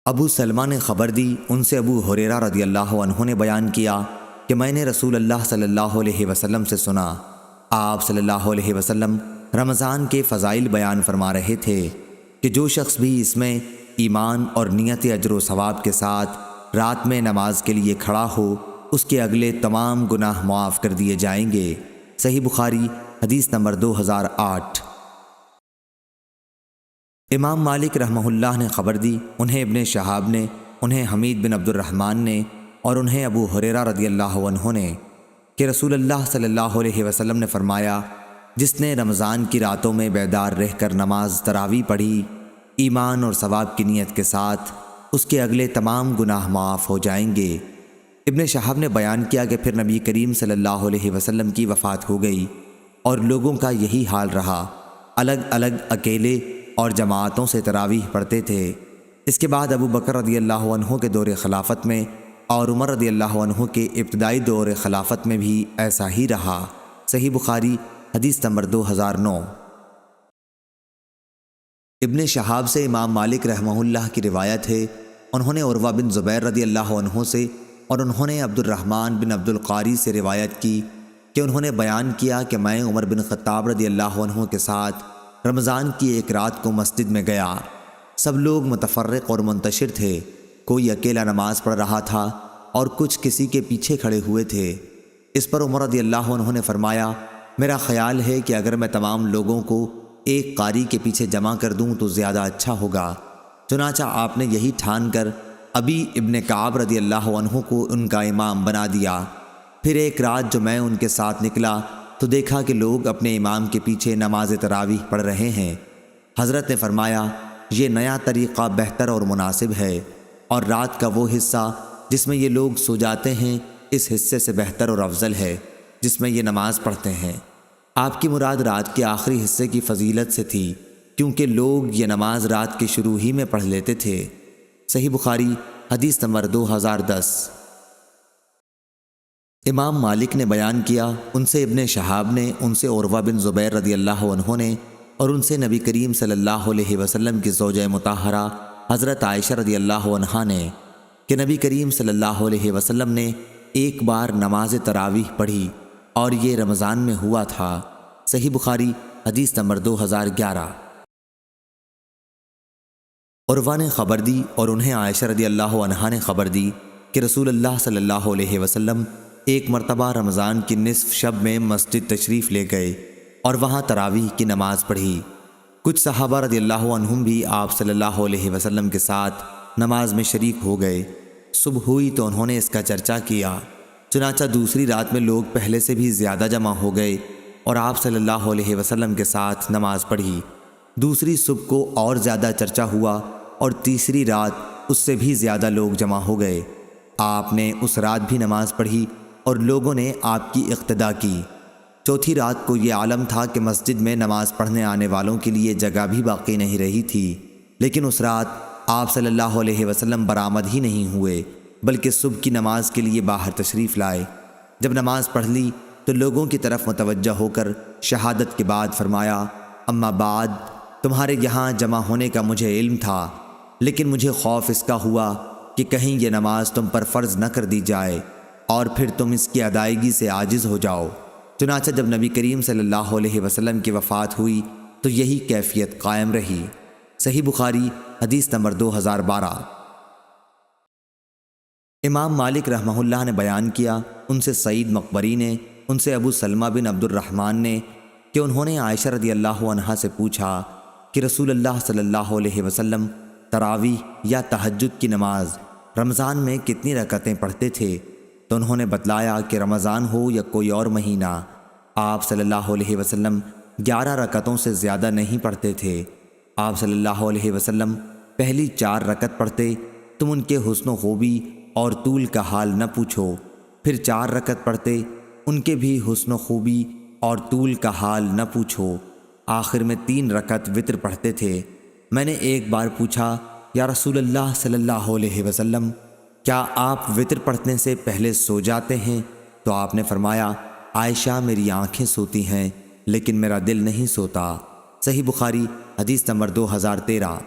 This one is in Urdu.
ابو سلمہ نے خبر دی، ان سے ابو ہریرہ رضی اللہ عنہ نے بیان کیا کہ میں نے رسول اللہ صلی اللہ علیہ وسلم سے سنا، آپ صلی اللہ علیہ وسلم رمضان کے فضائل بیان فرما رہے تھے کہ جو شخص بھی اس میں ایمان اور نیت اجر و ثواب کے ساتھ رات میں نماز کے لیے کھڑا ہو، اس کے اگلے تمام گناہ معاف کر دیے جائیں گے۔ صحیح بخاری حدیث نمبر 2008۔ امام مالک رحمہ اللہ نے خبر دی، انہیں ابن شہاب نے، انہیں حمید بن عبد الرحمن نے اور انہیں ابو ہریرہ رضی اللہ عنہ نے کہ رسول اللہ صلی اللہ علیہ وسلم نے فرمایا، جس نے رمضان کی راتوں میں بیدار رہ کر نماز تراویح پڑھی ایمان اور ثواب کی نیت کے ساتھ، اس کے اگلے تمام گناہ معاف ہو جائیں گے۔ ابن شہاب نے بیان کیا کہ پھر نبی کریم صلی اللہ علیہ وسلم کی وفات ہو گئی اور لوگوں کا یہی حال رہا، الگ الگ اکیلے اور جماعتوں سے تراویح پڑھتے تھے۔ اس کے بعد ابو بکر رضی اللہ عنہ کے دور خلافت میں اور عمر رضی اللہ عنہ کے ابتدائی دور خلافت میں بھی ایسا ہی رہا۔ صحیح بخاری حدیث نمبر 2009۔ ابن شہاب سے امام مالک رحمہ اللہ کی روایت ہے، انہوں نے عروہ بن زبیر رضی اللہ عنہ سے اور انہوں نے عبد الرحمن بن عبد القاری سے روایت کی کہ انہوں نے بیان کیا کہ میں عمر بن خطاب رضی اللہ عنہ کے ساتھ رمضان کی ایک رات کو مسجد میں گیا۔ سب لوگ متفرق اور منتشر تھے، کوئی اکیلا نماز پڑھ رہا تھا اور کچھ کسی کے پیچھے کھڑے ہوئے تھے۔ اس پر عمر رضی اللہ عنہ نے فرمایا، میرا خیال ہے کہ اگر میں تمام لوگوں کو ایک قاری کے پیچھے جمع کر دوں تو زیادہ اچھا ہوگا۔ چنانچہ آپ نے یہی ٹھان کر ابی ابن کعب رضی اللہ عنہ کو ان کا امام بنا دیا۔ پھر ایک رات جو میں ان کے ساتھ نکلا تو دیکھا کہ لوگ اپنے امام کے پیچھے نماز تراویح پڑھ رہے ہیں۔ حضرت نے فرمایا، یہ نیا طریقہ بہتر اور مناسب ہے، اور رات کا وہ حصہ جس میں یہ لوگ سو جاتے ہیں اس حصے سے بہتر اور افضل ہے جس میں یہ نماز پڑھتے ہیں۔ آپ کی مراد رات کے آخری حصے کی فضیلت سے تھی، کیونکہ لوگ یہ نماز رات کے شروع ہی میں پڑھ لیتے تھے۔ صحیح بخاری حدیث نمبر 2010۔ امام مالک نے بیان کیا، ان سے ابن شہاب نے، ان سے عروہ بن زبیر رضی اللہ عنہ نے اور ان سے نبی کریم صلی اللہ علیہ وسلم کی زوجہ مطہرہ حضرت عائشہ رضی اللہ عنہا نے کہ نبی کریم صلی اللہ علیہ وسلم نے ایک بار نماز تراویح پڑھی اور یہ رمضان میں ہوا تھا۔ صحیح بخاری حدیث نمبر 2011۔ عروہ نے خبر دی اور انہیں عائشہ رضی اللہ عنہا نے خبر دی کہ رسول اللہ صلی اللہ علیہ وسلم ایک مرتبہ رمضان کی نصف شب میں مسجد تشریف لے گئے اور وہاں تراویح کی نماز پڑھی۔ کچھ صحابہ رضی اللہ عنہم بھی آپ صلی اللہ علیہ وسلم کے ساتھ نماز میں شریک ہو گئے۔ صبح ہوئی تو انہوں نے اس کا چرچا کیا، چنانچہ دوسری رات میں لوگ پہلے سے بھی زیادہ جمع ہو گئے اور آپ صلی اللہ علیہ وسلم کے ساتھ نماز پڑھی۔ دوسری صبح کو اور زیادہ چرچا ہوا اور تیسری رات اس سے بھی زیادہ لوگ جمع ہو گئے۔ آپ نے اس رات بھی نماز پڑھی اور لوگوں نے آپ کی اقتدا کی۔ چوتھی رات کو یہ عالم تھا کہ مسجد میں نماز پڑھنے آنے والوں کے لیے جگہ بھی باقی نہیں رہی تھی، لیکن اس رات آپ صلی اللہ علیہ وسلم برآمد ہی نہیں ہوئے، بلکہ صبح کی نماز کے لیے باہر تشریف لائے۔ جب نماز پڑھ لی تو لوگوں کی طرف متوجہ ہو کر شہادت کے بعد فرمایا، اما بعد، تمہارے یہاں جمع ہونے کا مجھے علم تھا، لیکن مجھے خوف اس کا ہوا کہ کہیں یہ نماز تم پر فرض نہ کر دی جائے اور پھر تم اس کی ادائیگی سے عاجز ہو جاؤ۔ چنانچہ جب نبی کریم صلی اللہ علیہ وسلم کی وفات ہوئی تو یہی کیفیت قائم رہی۔ صحیح بخاری حدیث نمبر 2012۔ امام مالک رحمہ اللہ نے بیان کیا، ان سے سعید مقبری نے، ان سے ابو سلمہ بن عبد الرحمن نے کہ انہوں نے عائشہ رضی اللہ عنہا سے پوچھا کہ رسول اللہ صلی اللہ علیہ وسلم تراویح یا تہجد کی نماز رمضان میں کتنی رکعتیں پڑھتے تھے؟ تو انہوں نے بتلایا کہ رمضان ہو یا کوئی اور مہینہ، آپ صلی اللہ علیہ وسلم 11 رکعتوں سے زیادہ نہیں پڑھتے تھے۔ آپ صلی اللہ علیہ وسلم پہلی 4 رکعت پڑھتے، تم ان کے حسن و خوبی اور طول کا حال نہ پوچھو، پھر 4 رکعت پڑھتے، ان کے بھی حسن و خوبی اور طول کا حال نہ پوچھو، آخر میں 3 رکعت وتر پڑھتے تھے۔ میں نے ایک بار پوچھا، یا رسول اللہ صلی اللہ علیہ وسلم، کیا آپ وتر پڑھنے سے پہلے سو جاتے ہیں؟ تو آپ نے فرمایا، عائشہ میری آنکھیں سوتی ہیں لیکن میرا دل نہیں سوتا۔ صحیح بخاری حدیث نمبر 2013۔